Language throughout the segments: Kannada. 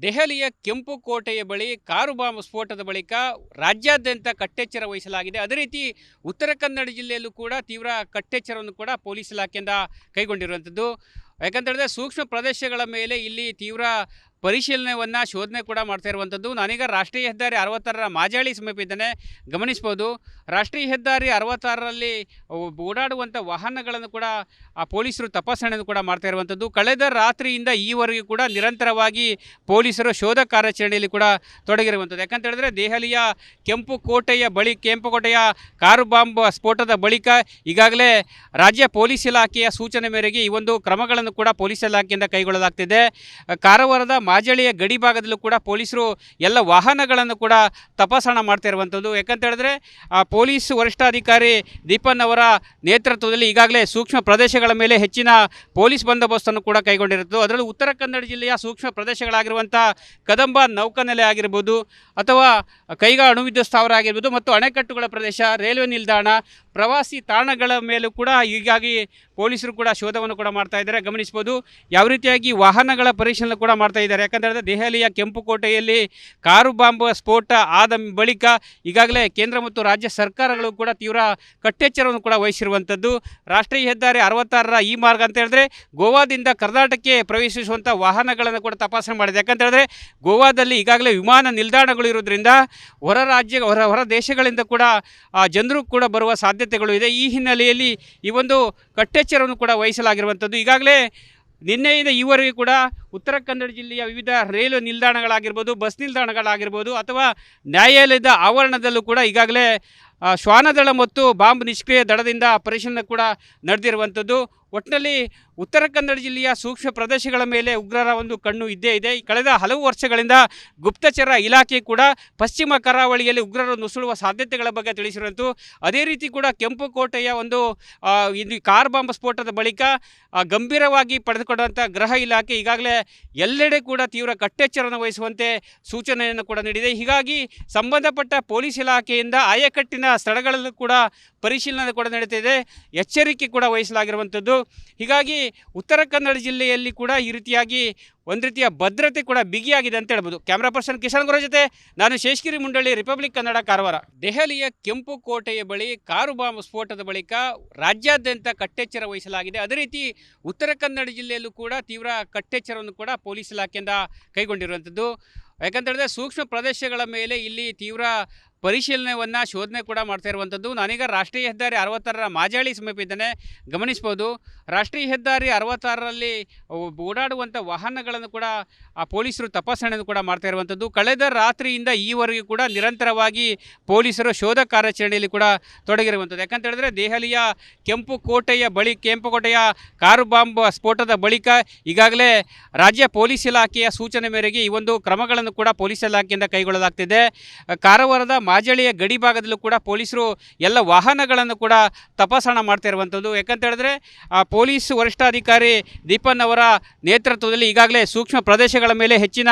ದೆಹಲಿಯ ಕೆಂಪು ಕೋಟೆಯ ಬಳಿ ಕಾರು ಬಾಂಬ್ ಸ್ಫೋಟದ ಬಳಿಕ ರಾಜ್ಯಾದ್ಯಂತ ಕಟ್ಟೆಚ್ಚರ ವಹಿಸಲಾಗಿದೆ. ಅದೇ ರೀತಿ ಉತ್ತರ ಕನ್ನಡ ಜಿಲ್ಲೆಯಲ್ಲೂ ಕೂಡ ತೀವ್ರ ಕಟ್ಟೆಚ್ಚರವನ್ನು ಕೂಡ ಪೊಲೀಸ್ ಇಲಾಖೆಯಿಂದ ಕೈಗೊಂಡಿರುವಂಥದ್ದು. ಯಾಕಂತ ಹೇಳಿದ್ರೆ ಸೂಕ್ಷ್ಮ ಪ್ರದೇಶಗಳ ಮೇಲೆ ಇಲ್ಲಿ ತೀವ್ರ ಪರಿಶೀಲನೆಯನ್ನು ಶೋಧನೆ ಕೂಡ ಮಾಡ್ತಾ ಇರುವಂಥದ್ದು. ನಾನೀಗ ರಾಷ್ಟ್ರೀಯ ಹೆದ್ದಾರಿ 66ರ ಮಾಜಾಳಿ ಸಮೀಪ ಇದ್ದೇನೆ, ಗಮನಿಸ್ಬೋದು. ರಾಷ್ಟ್ರೀಯ ಹೆದ್ದಾರಿ 66ರಲ್ಲಿ ಓಡಾಡುವಂಥ ವಾಹನಗಳನ್ನು ಕೂಡ ಪೊಲೀಸರು ತಪಾಸಣೆಯನ್ನು ಕೂಡ ಮಾಡ್ತಾ ಇರುವಂಥದ್ದು. ಕಳೆದ ರಾತ್ರಿಯಿಂದ ಈವರೆಗೂ ಕೂಡ ನಿರಂತರವಾಗಿ ಪೊಲೀಸರು ಶೋಧ ಕಾರ್ಯಾಚರಣೆಯಲ್ಲಿ ಕೂಡ ತೊಡಗಿರುವಂಥದ್ದು. ಯಾಕಂತ ಹೇಳಿದ್ರೆ ದೆಹಲಿಯ ಕೆಂಪು ಕೋಟೆಯ ಕಾರು ಬಾಂಬ್ ಸ್ಫೋಟದ ಬಳಿಕ ಈಗಾಗಲೇ ರಾಜ್ಯ ಪೊಲೀಸ್ ಇಲಾಖೆಯ ಸೂಚನೆ ಮೇರೆಗೆ ಈ ಒಂದು ಕ್ರಮಗಳನ್ನು ಕೂಡ ಪೊಲೀಸ್ ಇಲಾಖೆಯಿಂದ ಕೈಗೊಳ್ಳಲಾಗ್ತಿದೆ. ಕಾರವಾರದ ಮಾಜಳಿಯ ಗಡಿ ಭಾಗದಲ್ಲೂ ಕೂಡ ಪೊಲೀಸರು ಎಲ್ಲ ವಾಹನಗಳನ್ನು ಕೂಡ ತಪಾಸಣೆ ಮಾಡ್ತಾ ಇರುವಂಥದ್ದು. ಯಾಕಂತ ಹೇಳಿದ್ರೆ ಪೊಲೀಸ್ ವರಿಷ್ಠಾಧಿಕಾರಿ ದೀಪನ್ ಅವರ ನೇತೃತ್ವದಲ್ಲಿ ಈಗಾಗಲೇ ಸೂಕ್ಷ್ಮ ಪ್ರದೇಶಗಳ ಮೇಲೆ ಹೆಚ್ಚಿನ ಪೊಲೀಸ್ ಬಂದೋಬಸ್ತನ್ನು ಕೂಡ ಕೈಗೊಂಡಿರುತ್ತದೆ. ಅದರಲ್ಲೂ ಉತ್ತರ ಕನ್ನಡ ಜಿಲ್ಲೆಯ ಸೂಕ್ಷ್ಮ ಪ್ರದೇಶಗಳಾಗಿರುವಂಥ ಕದಂಬ ನೌಕಾನೆಲೆ ಆಗಿರ್ಬೋದು, ಅಥವಾ ಕೈಗಾ ಅಣುವಿದ್ಯುತ್ ಸ್ಥಾವರ ಆಗಿರ್ಬೋದು, ಮತ್ತು ಅಣೆಕಟ್ಟುಗಳ ಪ್ರದೇಶ, ರೈಲ್ವೆ ನಿಲ್ದಾಣ, ಪ್ರವಾಸಿ ತಾಣಗಳ ಮೇಲೂ ಕೂಡ ಹೀಗಾಗಿ ಪೊಲೀಸರು ಕೂಡ ಶೋಧವನ್ನು ಕೂಡ ಮಾಡ್ತಾ ಇದ್ದಾರೆ. ಗಮನಿಸ್ಬೋದು ಯಾವ ರೀತಿಯಾಗಿ ವಾಹನಗಳ ಪರಿಶೀಲನೆ ಕೂಡ ಮಾಡ್ತಾ ಇದ್ದಾರೆ. ಯಾಕಂದರೆ ದೆಹಲಿಯ ಕೆಂಪು ಕೋಟೆಯಲ್ಲಿ ಕಾರು ಬಾಂಬ್ ಸ್ಫೋಟ ಆದ ಬಳಿಕ ಈಗಾಗಲೇ ಕೇಂದ್ರ ಮತ್ತು ರಾಜ್ಯ ಸರ್ಕಾರಗಳು ಕೂಡ ತೀವ್ರ ಕಟ್ಟೆಚ್ಚರವನ್ನು ಕೂಡ ವಹಿಸಿರುವಂಥದ್ದು. ರಾಷ್ಟ್ರೀಯ ಹೆದ್ದಾರಿ 66ರ ಈ ಮಾರ್ಗ ಅಂತ ಹೇಳಿದ್ರೆ ಗೋವಾದಿಂದ ಕರ್ನಾಟಕಕ್ಕೆ ಪ್ರವೇಶಿಸುವಂಥ ವಾಹನಗಳನ್ನು ಕೂಡ ತಪಾಸಣೆ ಮಾಡಿದೆ. ಯಾಕಂತ ಹೇಳಿದ್ರೆ ಗೋವಾದಲ್ಲಿ ಈಗಾಗಲೇ ವಿಮಾನ ನಿಲ್ದಾಣಗಳು ಇರೋದ್ರಿಂದ ಹೊರ ದೇಶಗಳಿಂದ ಕೂಡ ಜನರು ಕೂಡ ಬರುವ ಸಾಧ್ಯತೆಗಳು ಇದೆ. ಈ ಹಿನ್ನೆಲೆಯಲ್ಲಿ ಈ ಒಂದು ಕಟ್ಟೆಚ್ಚರವನ್ನು ಕೂಡ ವಹಿಸಲಾಗಿರುವಂಥದ್ದು. ಈಗಾಗಲೇ ನಿನ್ನೆಯಿಂದ ಈವರೆಗೂ ಕೂಡ ಉತ್ತರ ಕನ್ನಡ ಜಿಲ್ಲೆಯ ವಿವಿಧ ರೈಲು ನಿಲ್ದಾಣಗಳಾಗಿರ್ಬೋದು, ಬಸ್ ನಿಲ್ದಾಣಗಳಾಗಿರ್ಬೋದು, ಅಥವಾ ನ್ಯಾಯಾಲಯದ ಆವರಣದಲ್ಲೂ ಕೂಡ ಈಗಾಗಲೇ ಶ್ವಾನದಳ ಮತ್ತು ಬಾಂಬ್ ನಿಷ್ಕ್ರಿಯ ದಳದಿಂದ ಪರಿಶೀಲನೆ ಕೂಡ ನಡೆದಿರುವಂಥದ್ದು. ಒಟ್ಟಿನಲ್ಲಿ ಉತ್ತರ ಕನ್ನಡ ಜಿಲ್ಲೆಯ ಸೂಕ್ಷ್ಮ ಪ್ರದೇಶಗಳ ಮೇಲೆ ಉಗ್ರರ ಒಂದು ಕಣ್ಣು ಇದ್ದೇ ಇದೆ. ಕಳೆದ ಹಲವು ವರ್ಷಗಳಿಂದ ಗುಪ್ತಚರ ಇಲಾಖೆ ಕೂಡ ಪಶ್ಚಿಮ ಕರಾವಳಿಯಲ್ಲಿ ಉಗ್ರರು ನುಸುಳುವ ಸಾಧ್ಯತೆಗಳ ಬಗ್ಗೆ ತಿಳಿಸಿರುವಂಥದ್ದು. ಅದೇ ರೀತಿ ಕೂಡ ಕೆಂಪು ಕೋಟೆಯ ಒಂದು ಇದು ಕಾರ್ ಬಾಂಬ್ ಸ್ಫೋಟದ ಬಳಿಕ ಗಂಭೀರವಾಗಿ ಪಡೆದುಕೊಂಡಂಥ ಗೃಹ ಇಲಾಖೆ ಈಗಾಗಲೇ ಎಲ್ಲೆಡೆ ಕೂಡ ತೀವ್ರ ಕಟ್ಟೆಚ್ಚರವನ್ನು ವಹಿಸುವಂತೆ ಸೂಚನೆಯನ್ನು ಕೂಡ ನೀಡಿದೆ. ಹೀಗಾಗಿ ಸಂಬಂಧಪಟ್ಟ ಪೊಲೀಸ್ ಇಲಾಖೆಯಿಂದ ಆಯಕಟ್ಟಿನ ಸ್ಥಳಗಳಲ್ಲೂ ಕೂಡ ಪರಿಶೀಲನೆ ಕೂಡ ನಡೀತಿದೆ, ಎಚ್ಚರಿಕೆ ಕೂಡ ವಹಿಸಲಾಗಿರುವಂಥದ್ದು. ಹೀಗಾಗಿ ಉತ್ತರ ಕನ್ನಡ ಜಿಲ್ಲೆಯಲ್ಲಿ ಕೂಡ ಈ ರೀತಿಯಾಗಿ ಒಂದು ರೀತಿಯ ಭದ್ರತೆ ಕೂಡ ಬಿಗಿಯಾಗಿದೆ ಅಂತ ಹೇಳ್ಬೋದು. ಕ್ಯಾಮ್ರಾ ಪರ್ಸನ್ ಕಿಶನ್ ಗುರು ಜೊತೆ ನಾನು ಶೇಷಗಿರಿ ಮುಂಡಳ್ಳಿ, ರಿಪಬ್ಲಿಕ್ ಕನ್ನಡ, ಕಾರವಾರ. ದೆಹಲಿಯ ಕೆಂಪು ಕೋಟೆಯ ಬಳಿ ಕಾರು ಬಾಂಬ್ ಸ್ಫೋಟದ ಬಳಿಕ ರಾಜ್ಯಾದ್ಯಂತ ಕಟ್ಟೆಚ್ಚರ ವಹಿಸಲಾಗಿದೆ. ಅದೇ ರೀತಿ ಉತ್ತರ ಕನ್ನಡ ಜಿಲ್ಲೆಯಲ್ಲೂ ಕೂಡ ತೀವ್ರ ಕಟ್ಟೆಚ್ಚರವನ್ನು ಕೂಡ ಪೊಲೀಸ್ ಇಲಾಖೆಯಿಂದ ಕೈಗೊಂಡಿರುವಂಥದ್ದು. ಯಾಕಂತ ಹೇಳಿದ್ರೆ ಸೂಕ್ಷ್ಮ ಪ್ರದೇಶಗಳ ಮೇಲೆ ಇಲ್ಲಿ ತೀವ್ರ ಪರಿಶೀಲನೆಯನ್ನು ಶೋಧನೆ ಕೂಡ ಮಾಡ್ತಾ ಇರುವಂಥದ್ದು. ನಾನೀಗ ರಾಷ್ಟ್ರೀಯ ಹೆದ್ದಾರಿ 66ರ ಮಾಜಾಳಿ ಸಮೀಪ ಇದ್ದೇನೆ, ಗಮನಿಸ್ಬೋದು. ರಾಷ್ಟ್ರೀಯ ಹೆದ್ದಾರಿ 66ರಲ್ಲಿ ಓಡಾಡುವಂಥ ವಾಹನಗಳನ್ನು ಕೂಡ ಪೊಲೀಸರು ತಪಾಸಣೆಯನ್ನು ಕೂಡ ಮಾಡ್ತಾ ಇರುವಂಥದ್ದು. ಕಳೆದ ರಾತ್ರಿಯಿಂದ ಈವರೆಗೂ ಕೂಡ ನಿರಂತರವಾಗಿ ಪೊಲೀಸರು ಶೋಧ ಕಾರ್ಯಾಚರಣೆಯಲ್ಲಿ ಕೂಡ ತೊಡಗಿರುವಂಥದ್ದು. ಯಾಕಂತ ಹೇಳಿದ್ರೆ ದೆಹಲಿಯ ಕೆಂಪು ಕೋಟೆಯ ಕಾರು ಬಾಂಬ್ ಸ್ಫೋಟದ ಬಳಿಕ ಈಗಾಗಲೇ ರಾಜ್ಯ ಪೊಲೀಸ್ ಇಲಾಖೆಯ ಸೂಚನೆ ಮೇರೆಗೆ ಈ ಒಂದು ಕ್ರಮಗಳನ್ನು ಕೂಡ ಪೊಲೀಸ್ ಇಲಾಖೆಯಿಂದ ಕೈಗೊಳ್ಳಲಾಗ್ತಿದೆ. ಕಾರವಾರದ ಮಾಜಳಿಯ ಗಡಿ ಭಾಗದಲ್ಲೂ ಕೂಡ ಪೊಲೀಸರು ಎಲ್ಲ ವಾಹನಗಳನ್ನು ಕೂಡ ತಪಾಸಣೆ ಮಾಡ್ತಾ ಇರುವಂಥದ್ದು. ಯಾಕಂತ ಹೇಳಿದ್ರೆ ಪೊಲೀಸ್ ವರಿಷ್ಠಾಧಿಕಾರಿ ದೀಪನ್ ಅವರ ನೇತೃತ್ವದಲ್ಲಿ ಈಗಾಗಲೇ ಸೂಕ್ಷ್ಮ ಪ್ರದೇಶಗಳ ಮೇಲೆ ಹೆಚ್ಚಿನ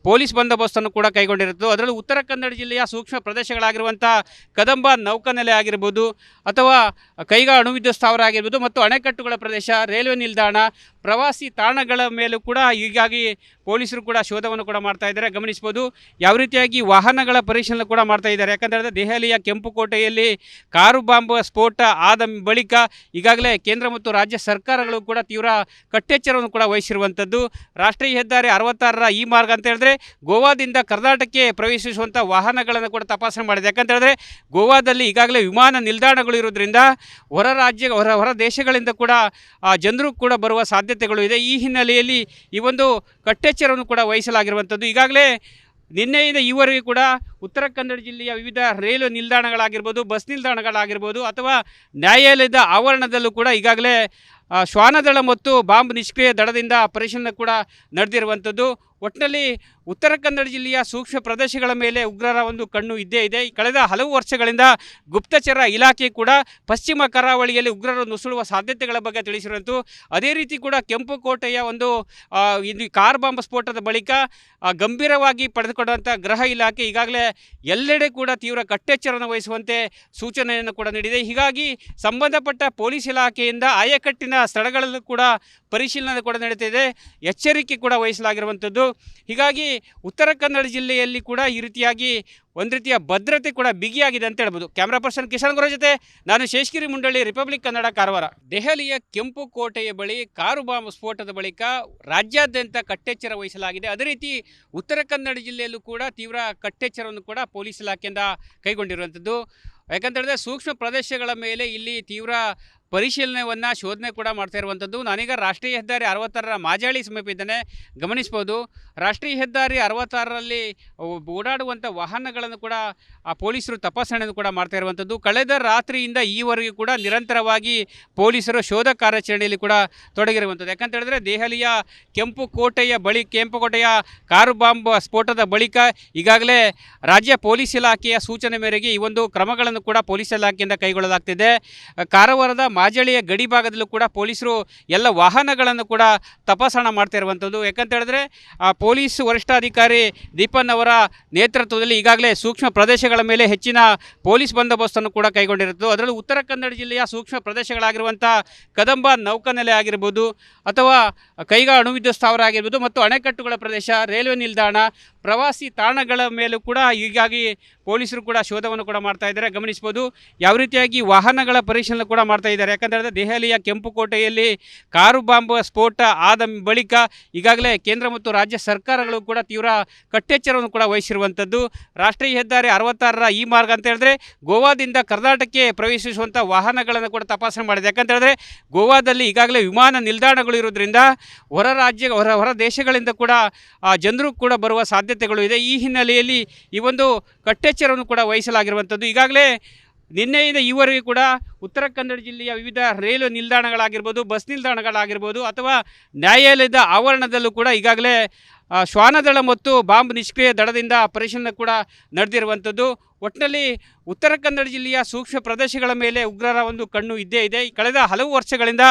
ಪೊಲೀಸ್ ಬಂದೋಬಸ್ತನ್ನು ಕೂಡ ಕೈಗೊಂಡಿರುತ್ತದೆ. ಅದರಲ್ಲೂ ಉತ್ತರ ಕನ್ನಡ ಜಿಲ್ಲೆಯ ಸೂಕ್ಷ್ಮ ಪ್ರದೇಶಗಳಾಗಿರುವಂಥ ಕದಂಬ ನೌಕಾನೆಲೆ ಆಗಿರ್ಬೋದು, ಅಥವಾ ಕೈಗಾ ಅಣುವಿದ್ಯುತ್ ಸ್ಥಾವರ ಆಗಿರ್ಬೋದು, ಮತ್ತು ಅಣೆಕಟ್ಟುಗಳ ಪ್ರದೇಶ, ರೈಲ್ವೆ ನಿಲ್ದಾಣ, ಪ್ರವಾಸಿ ತಾಣಗಳ ಮೇಲೂ ಕೂಡ ಹೀಗಾಗಿ ಪೊಲೀಸರು ಕೂಡ ಶೋಧವನ್ನು ಕೂಡ ಮಾಡ್ತಾ ಇದ್ದಾರೆ. ಗಮನಿಸ್ಬೋದು ಯಾವ ರೀತಿಯಾಗಿ ವಾಹನಗಳ ಪರಿಶೀಲನೆ ಕೂಡ ಮಾಡ್ತಾ ಇದ್ದಾರೆ. ಯಾಕಂದರೆ ದೆಹಲಿಯ ಕೆಂಪು ಕೋಟೆಯಲ್ಲಿ ಕಾರು ಬಾಂಬ್ ಸ್ಫೋಟ ಆದ ಬಳಿಕ ಈಗಾಗಲೇ ಕೇಂದ್ರ ಮತ್ತು ರಾಜ್ಯ ಸರ್ಕಾರಗಳು ಕೂಡ ತೀವ್ರ ಕಟ್ಟೆಚ್ಚರವನ್ನು ಕೂಡ ವಹಿಸಿರುವಂಥದ್ದು. ರಾಷ್ಟ್ರೀಯ ಹೆದ್ದಾರಿ 66ರ ಈ ಮಾರ್ಗ ಅಂತ ಹೇಳಿದ್ರೆ ಗೋವಾದಿಂದ ಕರ್ನಾಟಕಕ್ಕೆ ಪ್ರವೇಶಿಸುವಂಥ ವಾಹನಗಳನ್ನು ಕೂಡ ತಪಾಸಣೆ ಮಾಡಿದೆ. ಯಾಕಂತ ಹೇಳಿದ್ರೆ ಗೋವಾದಲ್ಲಿ ಈಗಾಗಲೇ ವಿಮಾನ ನಿಲ್ದಾಣಗಳು ಇರೋದ್ರಿಂದ ಹೊರ ದೇಶಗಳಿಂದ ಕೂಡ ಜನರು ಕೂಡ ಬರುವ ಸಾಧ್ಯತೆಗಳು ಇದೆ. ಈ ಹಿನ್ನೆಲೆಯಲ್ಲಿ ಈ ಒಂದು ಕಟ್ಟೆಚ್ಚರವನ್ನು ಕೂಡ ವಹಿಸಲಾಗಿರುವಂಥದ್ದು. ಈಗಾಗಲೇ ನಿನ್ನೆಯಿಂದ ಈವರೆಗೂ ಕೂಡ ಉತ್ತರ ಕನ್ನಡ ಜಿಲ್ಲೆಯ ವಿವಿಧ ರೈಲು ನಿಲ್ದಾಣಗಳಾಗಿರ್ಬೋದು, ಬಸ್ ನಿಲ್ದಾಣಗಳಾಗಿರ್ಬೋದು, ಅಥವಾ ನ್ಯಾಯಾಲಯದ ಆವರಣದಲ್ಲೂ ಕೂಡ ಈಗಾಗಲೇ ಶ್ವಾನದಳ ಮತ್ತು ಬಾಂಬ್ ನಿಷ್ಕ್ರಿಯ ದಳದಿಂದ ಪರಿಶೀಲನೆ ಕೂಡ ನಡೆದಿರುವಂಥದ್ದು. ಒಟ್ಟಿನಲ್ಲಿ ಉತ್ತರ ಕನ್ನಡ ಜಿಲ್ಲೆಯ ಸೂಕ್ಷ್ಮ ಪ್ರದೇಶಗಳ ಮೇಲೆ ಉಗ್ರರ ಒಂದು ಕಣ್ಣು ಇದ್ದೇ ಇದೆ. ಕಳೆದ ಹಲವು ವರ್ಷಗಳಿಂದ ಗುಪ್ತಚರ ಇಲಾಖೆ ಕೂಡ ಪಶ್ಚಿಮ ಕರಾವಳಿಯಲ್ಲಿ ಉಗ್ರರು ನುಸುಳುವ ಸಾಧ್ಯತೆಗಳ ಬಗ್ಗೆ ತಿಳಿಸಿರುವಂಥದ್ದು. ಅದೇ ರೀತಿ ಕೂಡ ಕೆಂಪು ಕೋಟೆಯ ಒಂದು ಇದು ಕಾರ್ ಬಾಂಬ್ ಸ್ಫೋಟದ ಬಳಿಕ ಗಂಭೀರವಾಗಿ ಪಡೆದುಕೊಂಡಂಥ ಗೃಹ ಇಲಾಖೆ ಈಗಾಗಲೇ ಎಲ್ಲೆಡೆ ಕೂಡ ತೀವ್ರ ಕಟ್ಟೆಚ್ಚರವನ್ನು ವಹಿಸುವಂತೆ ಸೂಚನೆಯನ್ನು ಕೂಡ ನೀಡಿದೆ. ಹೀಗಾಗಿ ಸಂಬಂಧಪಟ್ಟ ಪೊಲೀಸ್ ಇಲಾಖೆಯಿಂದ ಆಯಕಟ್ಟಿನ ಸ್ಥಳಗಳಲ್ಲೂ ಕೂಡ ಪರಿಶೀಲನೆ ಕೂಡ ನಡೀತಿದೆ, ಎಚ್ಚರಿಕೆ ಕೂಡ ವಹಿಸಲಾಗಿರುವಂಥದ್ದು. ಹೀಗಾಗಿ ಉತ್ತರ ಕನ್ನಡ ಜಿಲ್ಲೆಯಲ್ಲಿ ಕೂಡ ಈ ರೀತಿಯಾಗಿ ಒಂದು ರೀತಿಯ ಭದ್ರತೆ ಕೂಡ ಬಿಗಿಯಾಗಿದೆ ಅಂತ ಹೇಳ್ಬೋದು. ಕ್ಯಾಮ್ರಾ ಪರ್ಸನ್ ಕಿಶನ್ ಗುರು ಜೊತೆ ನಾನು ಶೇಷಗಿರಿ ಮುಂಡಳ್ಳಿ, ರಿಪಬ್ಲಿಕ್ ಕನ್ನಡ, ಕಾರವಾರ. ದೆಹಲಿಯ ಕೆಂಪು ಕೋಟೆಯ ಬಳಿ ಕಾರು ಬಾಂಬ್ ಸ್ಫೋಟದ ಬಳಿಕ ರಾಜ್ಯಾದ್ಯಂತ ಕಟ್ಟೆಚ್ಚರ ವಹಿಸಲಾಗಿದೆ. ಅದೇ ರೀತಿ ಉತ್ತರ ಕನ್ನಡ ಜಿಲ್ಲೆಯಲ್ಲೂ ಕೂಡ ತೀವ್ರ ಕಟ್ಟೆಚ್ಚರವನ್ನು ಕೂಡ ಪೊಲೀಸ್ ಇಲಾಖೆಯಿಂದ ಕೈಗೊಂಡಿರುವಂಥದ್ದು. ಯಾಕಂತ ಹೇಳಿದ್ರೆ ಸೂಕ್ಷ್ಮ ಪ್ರದೇಶಗಳ ಮೇಲೆ ಇಲ್ಲಿ ತೀವ್ರ ಪರಿಶೀಲನೆಯನ್ನು ಶೋಧನೆ ಕೂಡ ಮಾಡ್ತಾ ಇರುವಂಥದ್ದು. ನಾನೀಗ ರಾಷ್ಟ್ರೀಯ ಹೆದ್ದಾರಿ 66ರ ಮಾಜಾಳಿ ಸಮೀಪ ಇದ್ದೇನೆ, ಗಮನಿಸ್ಬೋದು. ರಾಷ್ಟ್ರೀಯ ಹೆದ್ದಾರಿ 66ರಲ್ಲಿ ಓಡಾಡುವಂಥ ವಾಹನಗಳನ್ನು ಕೂಡ ಪೊಲೀಸರು ತಪಾಸಣೆಯನ್ನು ಕೂಡ ಮಾಡ್ತಾ ಇರುವಂಥದ್ದು. ಕಳೆದ ರಾತ್ರಿಯಿಂದ ಈವರೆಗೂ ಕೂಡ ನಿರಂತರವಾಗಿ ಪೊಲೀಸರು ಶೋಧ ಕಾರ್ಯಾಚರಣೆಯಲ್ಲಿ ಕೂಡ ತೊಡಗಿರುವಂಥದ್ದು. ಯಾಕಂತ ಹೇಳಿದ್ರೆ ದೆಹಲಿಯ ಕೆಂಪು ಕೋಟೆಯ ಕಾರು ಬಾಂಬ್ ಸ್ಫೋಟದ ಬಳಿಕ ಈಗಾಗಲೇ ರಾಜ್ಯ ಪೊಲೀಸ್ ಇಲಾಖೆಯ ಸೂಚನೆ ಮೇರೆಗೆ ಈ ಒಂದು ಕ್ರಮಗಳನ್ನು ಕೂಡ ಪೊಲೀಸ್ ಇಲಾಖೆಯಿಂದ ಕೈಗೊಳ್ಳಲಾಗ್ತಿದೆ. ಕಾರವಾರದ ಮಾಜಳಿಯ ಗಡಿ ಭಾಗದಲ್ಲೂ ಕೂಡ ಪೊಲೀಸರು ಎಲ್ಲ ವಾಹನಗಳನ್ನು ಕೂಡ ತಪಾಸಣೆ ಮಾಡ್ತಾ ಇರುವಂಥದ್ದು. ಯಾಕಂತ ಹೇಳಿದ್ರೆ ಪೊಲೀಸ್ ವರಿಷ್ಠಾಧಿಕಾರಿ ದೀಪನ್ ಅವರ ನೇತೃತ್ವದಲ್ಲಿ ಈಗಾಗಲೇ ಸೂಕ್ಷ್ಮ ಪ್ರದೇಶಗಳ ಮೇಲೆ ಹೆಚ್ಚಿನ ಪೊಲೀಸ್ ಬಂದೋಬಸ್ತನ್ನು ಕೂಡ ಕೈಗೊಂಡಿರುತ್ತದೆ. ಅದರಲ್ಲೂ ಉತ್ತರ ಕನ್ನಡ ಜಿಲ್ಲೆಯ ಸೂಕ್ಷ್ಮ ಪ್ರದೇಶಗಳಾಗಿರುವಂಥ ಕದಂಬ ನೌಕಾನೆಲೆ ಆಗಿರ್ಬೋದು, ಅಥವಾ ಕೈಗಾ ಅಣುವಿದ್ಯುತ್ ಸ್ಥಾವರ ಆಗಿರ್ಬೋದು, ಮತ್ತು ಅಣೆಕಟ್ಟುಗಳ ಪ್ರದೇಶ, ರೈಲ್ವೆ ನಿಲ್ದಾಣ, ಪ್ರವಾಸಿ ತಾಣಗಳ ಮೇಲೂ ಕೂಡ ಹೀಗಾಗಿ ಪೊಲೀಸರು ಕೂಡ ಶೋಧವನ್ನು ಕೂಡ ಮಾಡ್ತಾ ಇದ್ದಾರೆ. ಗಮನಿಸ್ಬೋದು ಯಾವ ರೀತಿಯಾಗಿ ವಾಹನಗಳ ಪರಿಶೀಲನೆ ಕೂಡ ಮಾಡ್ತಾ ಇದ್ದಾರೆ. ಯಾಕಂದರೆ ದೆಹಲಿಯ ಕೆಂಪು ಕೋಟೆಯಲ್ಲಿ ಕಾರು ಬಾಂಬ್ ಸ್ಫೋಟ ಆದ ಬಳಿಕ ಈಗಾಗಲೇ ಕೇಂದ್ರ ಮತ್ತು ರಾಜ್ಯ ಸರ್ಕಾರಗಳು ಕೂಡ ತೀವ್ರ ಕಟ್ಟೆಚ್ಚರವನ್ನು ಕೂಡ ವಹಿಸಿರುವಂಥದ್ದು. ರಾಷ್ಟ್ರೀಯ ಹೆದ್ದಾರಿ 66ರ ಈ ಮಾರ್ಗ ಅಂತ ಹೇಳಿದ್ರೆ ಗೋವಾದಿಂದ ಕರ್ನಾಟಕಕ್ಕೆ ಪ್ರವೇಶಿಸುವಂಥ ವಾಹನಗಳನ್ನು ಕೂಡ ತಪಾಸಣೆ ಮಾಡಿದೆ. ಯಾಕಂತ ಹೇಳಿದ್ರೆ ಗೋವಾದಲ್ಲಿ ಈಗಾಗಲೇ ವಿಮಾನ ನಿಲ್ದಾಣಗಳು ಇರೋದ್ರಿಂದ ಹೊರ ದೇಶಗಳಿಂದ ಕೂಡ ಜನರು ಕೂಡ ಬರುವ ಸಾಧ್ಯತೆಗಳು ಇದೆ. ಈ ಹಿನ್ನೆಲೆಯಲ್ಲಿ ಈ ಒಂದು ಕಟ್ಟೆಚ್ಚರವನ್ನು ಕೂಡ ವಹಿಸಲಾಗಿರುವಂಥದ್ದು. ಈಗಾಗಲೇ ನಿನ್ನೆಯಿಂದ ಈವರೆಗೂ ಕೂಡ ಉತ್ತರ ಕನ್ನಡ ಜಿಲ್ಲೆಯ ವಿವಿಧ ರೈಲು ನಿಲ್ದಾಣಗಳಾಗಿರ್ಬೋದು, ಬಸ್ ನಿಲ್ದಾಣಗಳಾಗಿರ್ಬೋದು, ಅಥವಾ ನ್ಯಾಯಾಲಯದ ಆವರಣದಲ್ಲೂ ಕೂಡ ಈಗಾಗಲೇ ಶ್ವಾನದಳ ಮತ್ತು ಬಾಂಬ್ ನಿಷ್ಕ್ರಿಯ ದಳದಿಂದ ಪರಿಶೀಲನೆ ಕೂಡ ನಡೆದಿರುವಂಥದ್ದು. ಒಟ್ಟಿನಲ್ಲಿ ಉತ್ತರ ಕನ್ನಡ ಜಿಲ್ಲೆಯ ಸೂಕ್ಷ್ಮ ಪ್ರದೇಶಗಳ ಮೇಲೆ ಉಗ್ರರ ಒಂದು ಕಣ್ಣು ಇದ್ದೇ ಇದೆ. ಕಳೆದ ಹಲವು ವರ್ಷಗಳಿಂದ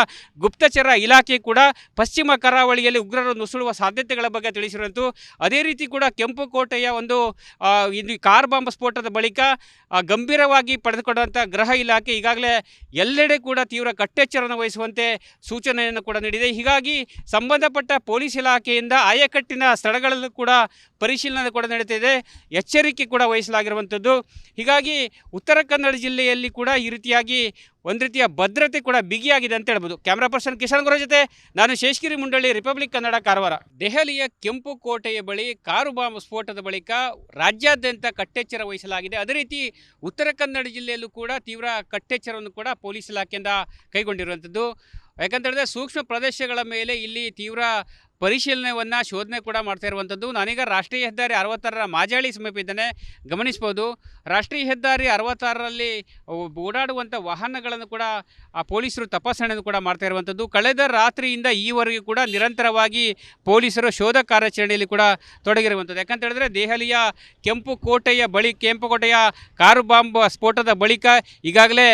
ಗುಪ್ತಚರ ಇಲಾಖೆ ಕೂಡ ಪಶ್ಚಿಮ ಕರಾವಳಿಯಲ್ಲಿ ಉಗ್ರರು ನುಸುಳುವ ಸಾಧ್ಯತೆಗಳ ಬಗ್ಗೆ ತಿಳಿಸಿರುವಂಥದ್ದು. ಅದೇ ರೀತಿ ಕೂಡ ಕೆಂಪು ಕೋಟೆಯ ಒಂದು ಇದು ಕಾರ್ ಬಾಂಬ್ ಸ್ಫೋಟದ ಬಳಿಕ ಗಂಭೀರವಾಗಿ ಪಡೆದುಕೊಂಡಂಥ ಗೃಹ ಇಲಾಖೆ ಈಗಾಗಲೇ ಎಲ್ಲೆಡೆ ಕೂಡ ತೀವ್ರ ಕಟ್ಟೆಚ್ಚರವನ್ನು ವಹಿಸುವಂತೆ ಸೂಚನೆಯನ್ನು ಕೂಡ ನೀಡಿದೆ. ಹೀಗಾಗಿ ಸಂಬಂಧಪಟ್ಟ ಪೊಲೀಸ್ ಇಲಾಖೆಯಿಂದ ಆಯಕಟ್ಟಿನ ಸ್ಥಳಗಳಲ್ಲೂ ಕೂಡ ಪರಿಶೀಲನೆ ಕೂಡ ನಡೀತಿದೆ, ಎಚ್ಚರಿಕೆ ಕೂಡ ವಹಿಸಲಾಗಿರುವಂಥದ್ದು. ಹೀಗಾಗಿ ಉತ್ತರ ಕನ್ನಡ ಜಿಲ್ಲೆಯಲ್ಲಿ ಕೂಡ ಈ ರೀತಿಯಾಗಿ ಒಂದು ರೀತಿಯ ಭದ್ರತೆ ಕೂಡ ಬಿಗಿಯಾಗಿದೆ ಅಂತ ಹೇಳ್ಬೋದು. ಕ್ಯಾಮ್ರಾ ಪರ್ಸನ್ ಕಿಶನ್ ಗುರು ಜೊತೆ ನಾನು ಶೇಷಗಿರಿ ಮುಂಡಳ್ಳಿ, ರಿಪಬ್ಲಿಕ್ ಕನ್ನಡ, ಕಾರವಾರ. ದೆಹಲಿಯ ಕೆಂಪು ಕೋಟೆಯ ಬಳಿ ಕಾರು ಬಾಂಬ್ ಸ್ಫೋಟದ ಬಳಿಕ ರಾಜ್ಯಾದ್ಯಂತ ಕಟ್ಟೆಚ್ಚರ ವಹಿಸಲಾಗಿದೆ. ಅದೇ ರೀತಿ ಉತ್ತರ ಕನ್ನಡ ಜಿಲ್ಲೆಯಲ್ಲೂ ಕೂಡ ತೀವ್ರ ಕಟ್ಟೆಚ್ಚರವನ್ನು ಕೂಡ ಪೊಲೀಸ್ ಇಲಾಖೆಯಿಂದ ಕೈಗೊಂಡಿರುವಂಥದ್ದು. ಯಾಕಂತ ಹೇಳಿದ್ರೆ ಸೂಕ್ಷ್ಮ ಪ್ರದೇಶಗಳ ಮೇಲೆ ಇಲ್ಲಿ ತೀವ್ರ ಪರಿಶೀಲನೆಯನ್ನು ಶೋಧನೆ ಕೂಡ ಮಾಡ್ತಾ ಇರುವಂಥದ್ದು. ನಾನೀಗ ರಾಷ್ಟ್ರೀಯ ಹೆದ್ದಾರಿ 66ರ ಮಾಜಾಳಿ ಸಮೀಪ ಇದ್ದೇನೆ, ಗಮನಿಸ್ಬೋದು. ರಾಷ್ಟ್ರೀಯ ಹೆದ್ದಾರಿ 66ರಲ್ಲಿ ಓಡಾಡುವಂಥ ವಾಹನಗಳನ್ನು ಕೂಡ ಪೊಲೀಸರು ತಪಾಸಣೆಯನ್ನು ಕೂಡ ಮಾಡ್ತಾ ಇರುವಂಥದ್ದು. ಕಳೆದ ರಾತ್ರಿಯಿಂದ ಈವರೆಗೂ ಕೂಡ ನಿರಂತರವಾಗಿ ಪೊಲೀಸರು ಶೋಧ ಕಾರ್ಯಾಚರಣೆಯಲ್ಲಿ ಕೂಡ ತೊಡಗಿರುವಂಥದ್ದು. ಯಾಕಂತ ಹೇಳಿದ್ರೆ ದೆಹಲಿಯ ಕೆಂಪು ಕೋಟೆಯ ಕಾರು ಬಾಂಬ್ ಸ್ಫೋಟದ ಬಳಿಕ ಈಗಾಗಲೇ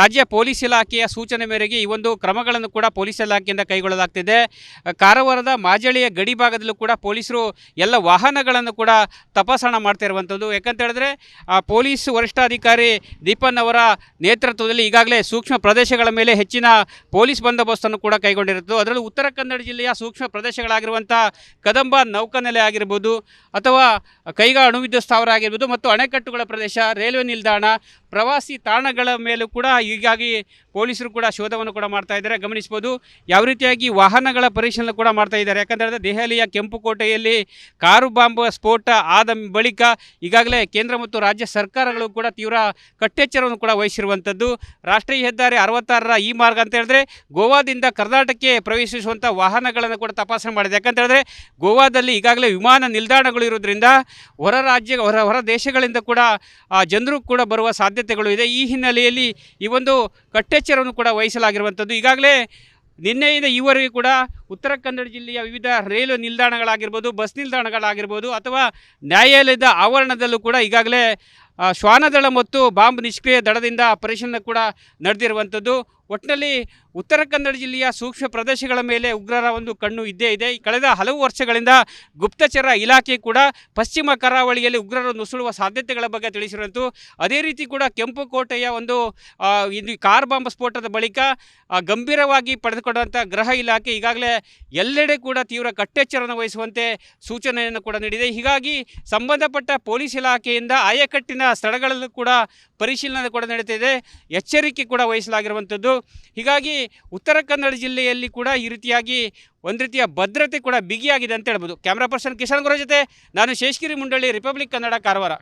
ರಾಜ್ಯ ಪೊಲೀಸ್ ಇಲಾಖೆಯ ಸೂಚನೆ ಮೇರೆಗೆ ಈ ಒಂದು ಕ್ರಮಗಳನ್ನು ಕೂಡ ಪೊಲೀಸ್ ಇಲಾಖೆಯಿಂದ ಕೈಗೊಳ್ಳಲಾಗ್ತಿದೆ. ಕಾರವಾರದ ಮಾಜಳಿಯ ಗಡಿ ಭಾಗದಲ್ಲೂ ಕೂಡ ಪೊಲೀಸರು ಎಲ್ಲ ವಾಹನಗಳನ್ನು ಕೂಡ ತಪಾಸಣೆ ಮಾಡ್ತಾ ಇರುವಂಥದ್ದು. ಯಾಕಂತ ಹೇಳಿದ್ರೆ ಪೊಲೀಸ್ ವರಿಷ್ಠಾಧಿಕಾರಿ ದೀಪನ್ ಅವರ ನೇತೃತ್ವದಲ್ಲಿ ಈಗಾಗಲೇ ಸೂಕ್ಷ್ಮ ಪ್ರದೇಶಗಳ ಮೇಲೆ ಹೆಚ್ಚಿನ ಪೊಲೀಸ್ ಬಂದೋಬಸ್ತನ್ನು ಕೂಡ ಕೈಗೊಂಡಿರುತ್ತದೆ. ಅದರಲ್ಲೂ ಉತ್ತರ ಕನ್ನಡ ಜಿಲ್ಲೆಯ ಸೂಕ್ಷ್ಮ ಪ್ರದೇಶಗಳಾಗಿರುವಂಥ ಕದಂಬ ನೌಕಾನೆಲೆ ಆಗಿರ್ಬೋದು, ಅಥವಾ ಕೈಗಾ ಅಣುವಿದ್ಯುತ್ ಸ್ಥಾವರ ಆಗಿರ್ಬೋದು, ಮತ್ತು ಅಣೆಕಟ್ಟುಗಳ ಪ್ರದೇಶ, ರೈಲ್ವೆ ನಿಲ್ದಾಣ, ಪ್ರವಾಸಿ ತಾಣಗಳ ಮೇಲೂ ಕೂಡ ಹೀಗಾಗಿ ಪೊಲೀಸರು ಕೂಡ ಶೋಧವನ್ನು ಕೂಡ ಮಾಡ್ತಾ ಇದ್ದಾರೆ. ಗಮನಿಸ್ಬೋದು ಯಾವ ರೀತಿಯಾಗಿ ವಾಹನಗಳ ಪರಿಶೀಲನೆ ಕೂಡ ಮಾಡ್ತಾ ಇದ್ದಾರೆ. ಯಾಕಂದರೆ ದೆಹಲಿಯ ಕೆಂಪು ಕೋಟೆಯಲ್ಲಿ ಕಾರು ಬಾಂಬ್ ಸ್ಫೋಟ ಆದ ಬಳಿಕ ಈಗಾಗಲೇ ಕೇಂದ್ರ ಮತ್ತು ರಾಜ್ಯ ಸರ್ಕಾರಗಳು ಕೂಡ ತೀವ್ರ ಕಟ್ಟೆಚ್ಚರವನ್ನು ಕೂಡ ವಹಿಸಿರುವಂಥದ್ದು. ರಾಷ್ಟ್ರೀಯ ಹೆದ್ದಾರಿ 66ರ ಈ ಮಾರ್ಗ ಅಂತ ಹೇಳಿದ್ರೆ ಗೋವಾದಿಂದ ಕರ್ನಾಟಕಕ್ಕೆ ಪ್ರವೇಶಿಸುವಂಥ ವಾಹನಗಳನ್ನು ಕೂಡ ತಪಾಸಣೆ ಮಾಡಿದೆ. ಯಾಕಂತ ಹೇಳಿದ್ರೆ ಗೋವಾದಲ್ಲಿ ಈಗಾಗಲೇ ವಿಮಾನ ನಿಲ್ದಾಣಗಳು ಇರೋದ್ರಿಂದ ಹೊರ ದೇಶಗಳಿಂದ ಕೂಡ ಜನರು ಕೂಡ ಬರುವ ಸಾಧ್ಯತೆಗಳು ಇದೆ. ಈ ಹಿನ್ನೆಲೆಯಲ್ಲಿ ಈ ಒಂದು ಕಟ್ಟೆಚ್ಚರವನ್ನು ಕೂಡ ವಹಿಸಲಾಗಿರುವಂಥದ್ದು. ಈಗಾಗಲೇ ನಿನ್ನೆಯಿಂದ ಈವರೆಗೂ ಕೂಡ ಉತ್ತರ ಕನ್ನಡ ಜಿಲ್ಲೆಯ ವಿವಿಧ ರೈಲು ನಿಲ್ದಾಣಗಳಾಗಿರ್ಬೋದು, ಬಸ್ ನಿಲ್ದಾಣಗಳಾಗಿರ್ಬೋದು, ಅಥವಾ ನ್ಯಾಯಾಲಯದ ಆವರಣದಲ್ಲೂ ಕೂಡ ಈಗಾಗಲೇ ಶ್ವಾನದಳ ಮತ್ತು ಬಾಂಬ್ ನಿಷ್ಕ್ರಿಯ ದಳದಿಂದ ಪರಿಶೀಲನೆ ಕೂಡ ನಡೆದಿರುವಂಥದ್ದು. ಒಟ್ಟಿನಲ್ಲಿ ಉತ್ತರ ಕನ್ನಡ ಜಿಲ್ಲೆಯ ಸೂಕ್ಷ್ಮ ಪ್ರದೇಶಗಳ ಮೇಲೆ ಉಗ್ರರ ಒಂದು ಕಣ್ಣು ಇದ್ದೇ ಇದೆ. ಕಳೆದ ಹಲವು ವರ್ಷಗಳಿಂದ ಗುಪ್ತಚರ ಇಲಾಖೆ ಕೂಡ ಪಶ್ಚಿಮ ಕರಾವಳಿಯಲ್ಲಿ ಉಗ್ರರು ನುಸುಳುವ ಸಾಧ್ಯತೆಗಳ ಬಗ್ಗೆ ತಿಳಿಸಿರುವಂತು. ಅದೇ ರೀತಿ ಕೂಡ ಕೆಂಪುಕೋಟೆಯ ಒಂದು ಇದು ಕಾರ್ ಬಾಂಬ್ ಸ್ಫೋಟದ ಬಳಿಕ ಗಂಭೀರವಾಗಿ ಪಡೆದುಕೊಂಡಂಥ ಗೃಹ ಇಲಾಖೆ ಈಗಾಗಲೇ ಎಲ್ಲೆಡೆ ಕೂಡ ತೀವ್ರ ಕಟ್ಟೆಚ್ಚರವನ್ನು ವಹಿಸುವಂತೆ ಸೂಚನೆಯನ್ನು ಕೂಡ ನೀಡಿದೆ. ಹೀಗಾಗಿ ಸಂಬಂಧಪಟ್ಟ ಪೊಲೀಸ್ ಇಲಾಖೆಯಿಂದ ಆಯಕಟ್ಟಿನ ಸ್ಥಳಗಳಲ್ಲೂ ಕೂಡ ಪರಿಶೀಲನೆ ಕೂಡ ನಡೀತಿದೆ, ಎಚ್ಚರಿಕೆ ಕೂಡ ವಹಿಸಲಾಗಿರುವಂಥದ್ದು. ಹೀಗಾಗಿ ಉತ್ತರ ಕನ್ನಡ ಜಿಲ್ಲೆಯಲ್ಲಿ ಕೂಡ ಈ ರೀತಿಯಾಗಿ ಒಂದು ರೀತಿಯ ಭದ್ರತೆ ಕೂಡ ಬಿಗಿಯಾಗಿದೆ ಅಂತ ಹೇಳ್ಬೋದು. ಕ್ಯಾಮ್ರಾ ಪರ್ಸನ್ ಕಿಶನ್ ಗುರು ಜೊತೆ ನಾನು ಶೇಷಗಿರಿ ಮುಂಡಳ್ಳಿ, ರಿಪಬ್ಲಿಕ್ ಕನ್ನಡ, ಕಾರವಾರ.